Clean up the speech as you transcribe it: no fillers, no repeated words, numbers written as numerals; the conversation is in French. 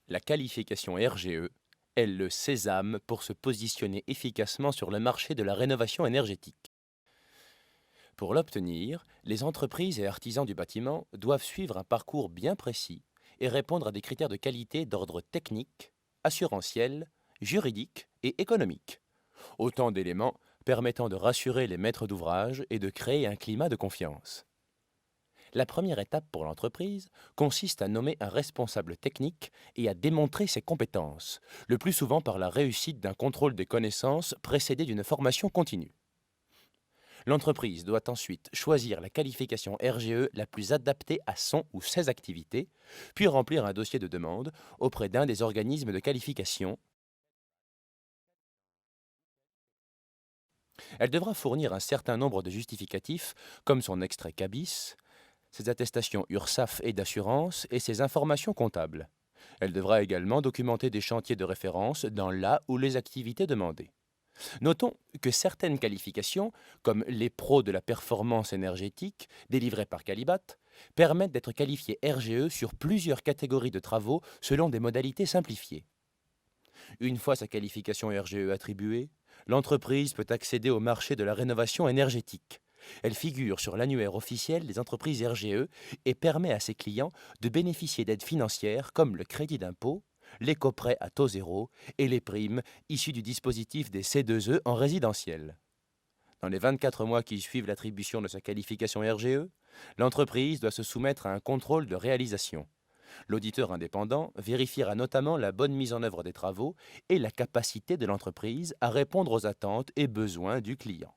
La qualification RGE est le sésame pour se positionner efficacement sur le marché de la rénovation énergétique. Pour l'obtenir, les entreprises et artisans du bâtiment doivent suivre un parcours bien précis et répondre à des critères de qualité d'ordre technique, assurantiel, juridique et économique. Autant d'éléments permettant de rassurer les maîtres d'ouvrage et de créer un climat de confiance. La première étape pour l'entreprise consiste à nommer un responsable technique et à démontrer ses compétences, le plus souvent par la réussite d'un contrôle des connaissances précédé d'une formation continue. L'entreprise doit ensuite choisir la qualification RGE la plus adaptée à son ou ses activités, puis remplir un dossier de demande auprès d'un des organismes de qualification. Elle devra fournir un certain nombre de justificatifs, comme son extrait CABIS, ses attestations URSSAF et d'assurance et ses informations comptables. Elle devra également documenter des chantiers de référence dans la ou les activités demandées. Notons que certaines qualifications, comme les pros de la performance énergétique, délivrées par Calibat, permettent d'être qualifiés RGE sur plusieurs catégories de travaux selon des modalités simplifiées. Une fois sa qualification RGE attribuée, l'entreprise peut accéder au marché de la rénovation énergétique. Elle figure sur l'annuaire officiel des entreprises RGE et permet à ses clients de bénéficier d'aides financières comme le crédit d'impôt, l'éco-prêt à taux zéro et les primes issues du dispositif des C2E en résidentiel. Dans les 24 mois qui suivent l'attribution de sa qualification RGE, l'entreprise doit se soumettre à un contrôle de réalisation. L'auditeur indépendant vérifiera notamment la bonne mise en œuvre des travaux et la capacité de l'entreprise à répondre aux attentes et besoins du client.